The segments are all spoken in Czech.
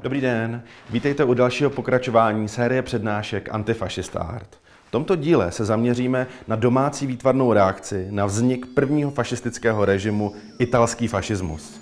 Dobrý den, vítejte u dalšího pokračování série přednášek Antifašista Art. V tomto díle se zaměříme na domácí výtvarnou reakci na vznik prvního fašistického režimu italský fašismus.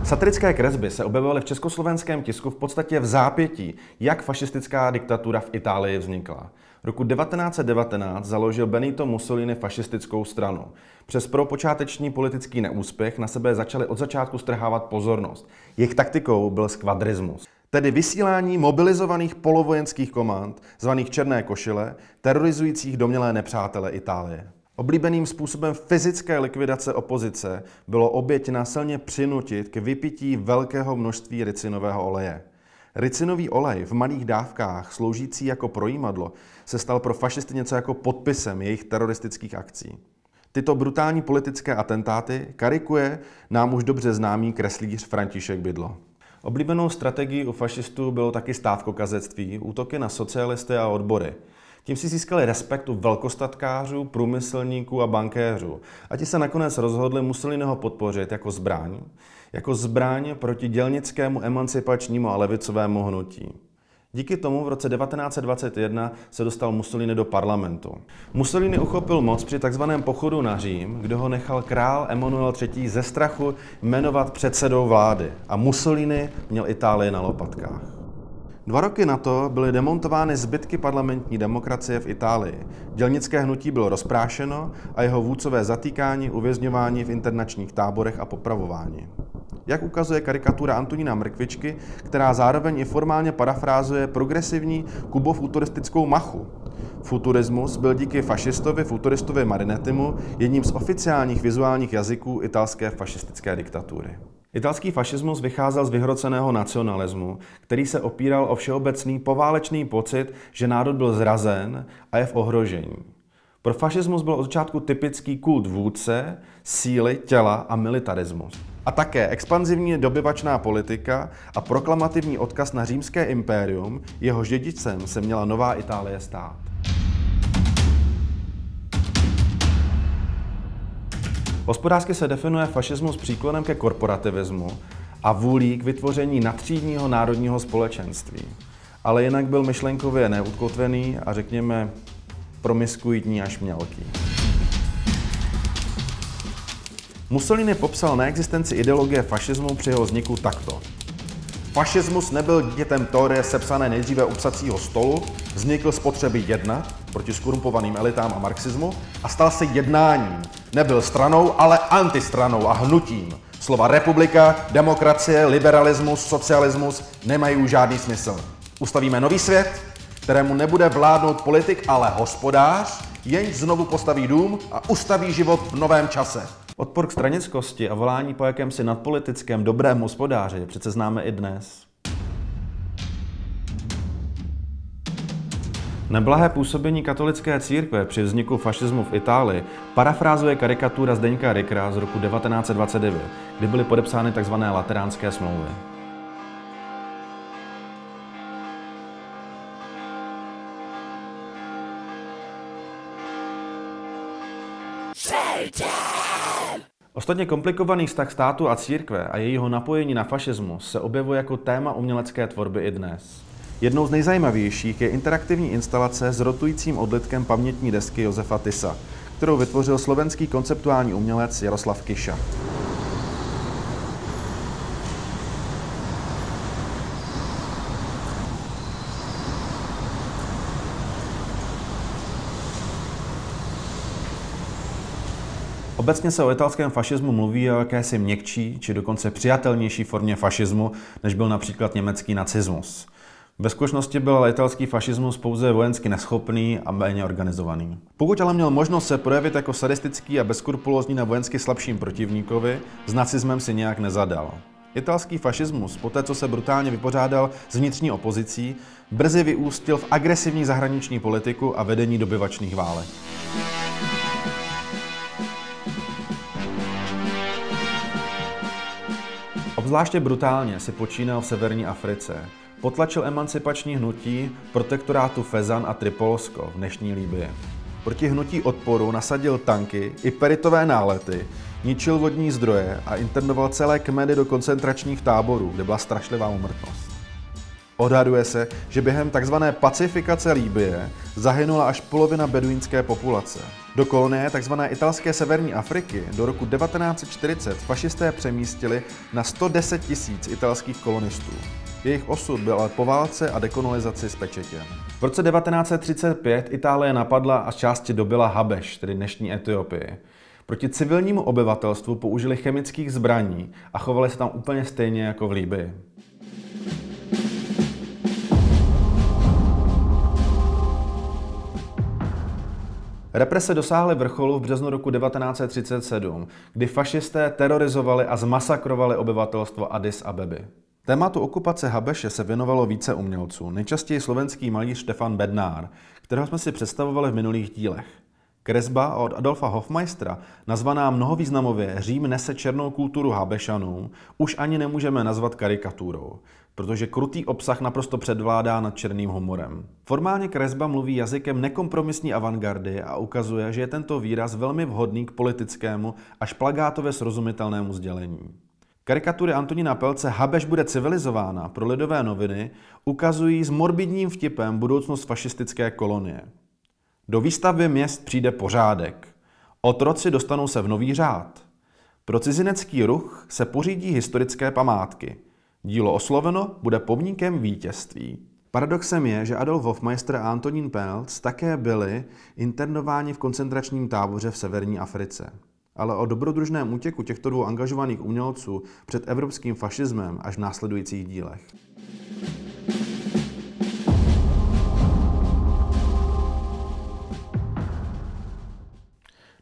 Satirické kresby se objevovaly v československém tisku v podstatě v zápětí, jak fašistická diktatura v Itálii vznikla. Roku 1919 založil Benito Mussolini fašistickou stranu. Přes prvopočáteční politický neúspěch na sebe začali od začátku strhávat pozornost. Jejich taktikou byl skvadrismus, tedy vysílání mobilizovaných polovojenských komand, zvaných Černé košile, terorizujících domnělé nepřátele Itálie. Oblíbeným způsobem fyzické likvidace opozice bylo oběť násilně přinutit k vypití velkého množství ricinového oleje. Ricinový olej v malých dávkách, sloužící jako projímadlo, se stal pro fašisty něco jako podpisem jejich teroristických akcí. Tyto brutální politické atentáty karikuje nám už dobře známý kreslíř František Bydlo. Oblíbenou strategií u fašistů bylo taky stávkokazectví, útoky na socialisty a odbory. Tím si získali respekt u velkostatkářů, průmyslníků a bankéřů. A ti se nakonec rozhodli Mussoliniho podpořit jako zbraň proti dělnickému emancipačnímu a levicovému hnutí. Díky tomu v roce 1921 se dostal Mussolini do parlamentu. Mussolini uchopil moc při takzvaném pochodu na Řím, kde ho nechal král Emanuel III. Ze strachu jmenovat předsedou vlády. A Mussolini měl Itálii na lopatkách. 2 roky na to byly demontovány zbytky parlamentní demokracie v Itálii. Dělnické hnutí bylo rozprášeno a jeho vůdcové zatýkáni, uvězňováni v internačních táborech a popravováni. Jak ukazuje karikatura Antonína Mrkvičky, která zároveň i formálně parafrázuje progresivní kubofuturistickou machu. Futurismus byl díky fašistovi, futuristovi Marinettimu jedním z oficiálních vizuálních jazyků italské fašistické diktatury. Italský fašismus vycházel z vyhroceného nacionalismu, který se opíral o všeobecný poválečný pocit, že národ byl zrazen a je v ohrožení. Pro fašismus byl od začátku typický kult vůdce, síly, těla a militarismus. A také expanzivní dobyvačná politika a proklamativní odkaz na římské impérium, jehož dědicem se měla nová Itálie stát. Hospodářsky se definuje fašismus příklonem ke korporativismu a vůlí k vytvoření nadtřídního národního společenství. Ale jinak byl myšlenkově neukotvený a řekněme promiskuitní až mělký. Mussolini popsal neexistenci ideologie fašismu při jeho vzniku takto. Fašismus nebyl dítětem teorie sepsané nejdříve u psacího stolu, vznikl z potřeby jednat proti skorumpovaným elitám a marxismu a stal se jednáním. Nebyl stranou, ale antistranou a hnutím. Slova republika, demokracie, liberalismus, socialismus nemají už žádný smysl. Ustavíme nový svět, kterému nebude vládnout politik, ale hospodář, jenž znovu postaví dům a ustaví život v novém čase. Odpor k stranickosti a volání po jakémsi nadpolitickém dobrém hospodáři přece známe i dnes. Neblahé působení katolické církve při vzniku fašismu v Itálii parafrázuje karikatura Zdeňka Rickera z roku 1929, kdy byly podepsány tzv. Lateránské smlouvy. Ostatně komplikovaný vztah státu a církve a jejího napojení na fašismus se objevuje jako téma umělecké tvorby i dnes. Jednou z nejzajímavějších je interaktivní instalace s rotujícím odlitkem pamětní desky Josefa Tissa, kterou vytvořil slovenský konceptuální umělec Jaroslav Kiša. Obecně se o italském fašismu mluví o jakési měkčí, či dokonce přijatelnější formě fašismu, než byl například německý nacismus. Ve skutečnosti byl italský fašismus pouze vojensky neschopný a méně organizovaný. Pokud ale měl možnost se projevit jako sadistický a bezskrupulózní na vojensky slabším protivníkovi, s nacismem si nějak nezadal. Italský fašismus, poté co se brutálně vypořádal s vnitřní opozicí, brzy vyústil v agresivní zahraniční politiku a vedení dobyvačných válek. Obzvláště brutálně si počínal v severní Africe. Potlačil emancipační hnutí protektorátu Fezan a Tripolsko v dnešní Libyi. Proti hnutí odporu nasadil tanky i peritové nálety, ničil vodní zdroje a internoval celé kmeny do koncentračních táborů, kde byla strašlivá úmrtnost. Odhaduje se, že během tzv. Pacifikace Libye zahynula až polovina beduínské populace. Do kolonie tzv. Italské severní Afriky do roku 1940 fašisté přemístili na 110 000 italských kolonistů. Jejich osud byl ale po válce a dekolonizaci zpečetěn. V roce 1935 Itálie napadla a části dobyla Habeš, tedy dnešní Etiopii. Proti civilnímu obyvatelstvu použili chemických zbraní a chovali se tam úplně stejně jako v Libyi. Represe dosáhly vrcholu v březnu roku 1937, kdy fašisté terorizovali a zmasakrovali obyvatelstvo Addis Abeby. Tématu okupace Habeše se věnovalo více umělců, nejčastěji slovenský malíř Štefan Bednár, kterého jsme si představovali v minulých dílech. Kresba od Adolfa Hofmeistera, nazvaná mnohovýznamově Řím nese černou kulturu Habešanů, už ani nemůžeme nazvat karikaturou, protože krutý obsah naprosto předvládá nad černým humorem. Formálně kresba mluví jazykem nekompromisní avantgardy a ukazuje, že je tento výraz velmi vhodný k politickému až plagátově srozumitelnému sdělení. Karikatury Antonína Pelce Habeš bude civilizována pro Lidové noviny ukazují s morbidním vtipem budoucnost fašistické kolonie. Do výstavby měst přijde pořádek. Otroci dostanou se v nový řád. Pro cizinecký ruch se pořídí historické památky. Dílo osloveno bude pomníkem vítězství. Paradoxem je, že Adolf Hofmeister a Antonín Pelc také byli internováni v koncentračním táboře v severní Africe. Ale o dobrodružném útěku těchto dvou angažovaných umělců před evropským fašismem až v následujících dílech.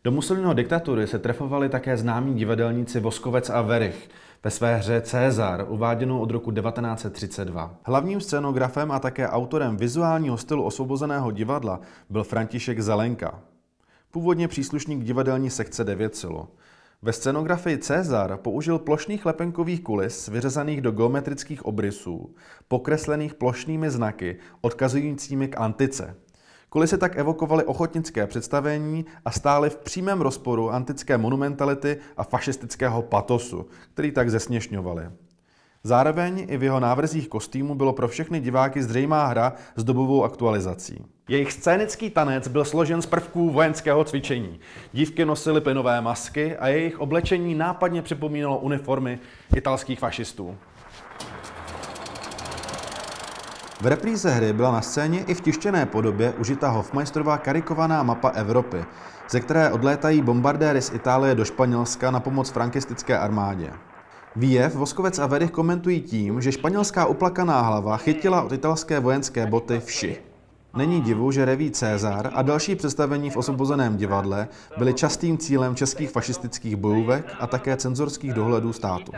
Do Mussoliniho diktatury se trefovali také známí divadelníci Voskovec a Werich ve své hře Cézar, uváděnou od roku 1932. Hlavním scénografem a také autorem vizuálního stylu osvobozeného divadla byl František Zelenka, původně příslušník divadelní sekce 9 Silo. Ve scénografii Cézar použil plošných lepenkových kulis vyřezaných do geometrických obrysů, pokreslených plošnými znaky odkazujícími k antice. Kulisy tak evokovaly ochotnické představení a stály v přímém rozporu antické monumentality a fašistického patosu, který tak zesměšňovali. Zároveň i v jeho návrzích kostýmu bylo pro všechny diváky zřejmá hra s dobovou aktualizací. Jejich scénický tanec byl složen z prvků vojenského cvičení. Dívky nosily plynové masky a jejich oblečení nápadně připomínalo uniformy italských fašistů. V repríze hry byla na scéně i v tištěné podobě užita Hofmeisterova karikovaná mapa Evropy, ze které odlétají bombardéry z Itálie do Španělska na pomoc frankistické armádě. Výjev Voskovec a Werich komentují tím, že španělská uplakaná hlava chytila od italské vojenské boty vši. Není divu, že reví Cézar a další představení v osvobozeném divadle byly častým cílem českých fašistických bojůvek a také cenzorských dohledů státu.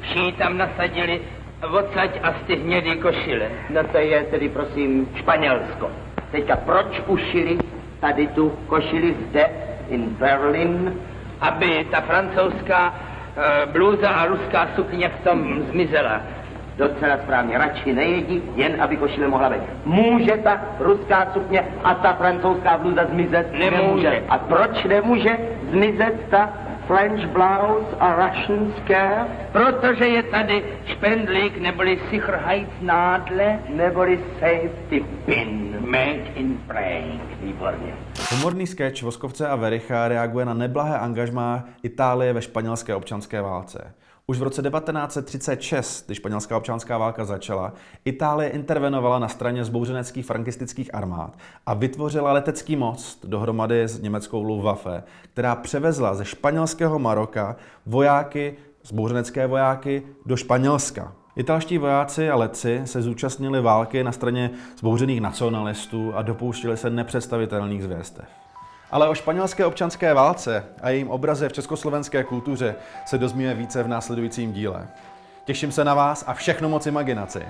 Vši tam nasadili odsaď a z ty hnědý košile. No to je tedy prosím Španělsko. Teďka proč ušili tady tu košili zde in Berlin, aby ta francouzská blůza a ruská sukně v tom zmizela? Docela správně, radši nejedí, jen aby košile mohla být. Může ta ruská sukně a ta francouzská blůza zmizet? Nemůže. A proč nemůže zmizet ta French blouse a Russian skirt? Protože je tady špendlík, neboli Sicherheitsnadle, neboli safety pin, made in Prague. Výborně. Humorný sketch Voskovce a Wericha reaguje na neblahé angažmá Itálie ve španělské občanské válce. Už v roce 1936, když španělská občanská válka začala, Itálie intervenovala na straně zbouřeneckých frankistických armád a vytvořila letecký most dohromady s německou Luftwaffe, která převezla ze španělského Maroka zbouřenecké vojáky do Španělska. Italští vojáci a letci se zúčastnili války na straně zbouřených nacionalistů a dopouštěli se nepředstavitelných zvěrstev. Ale o španělské občanské válce a jejím obraze v československé kultuře se dozvíme více v následujícím díle. Těším se na vás a všechno moc imaginaci.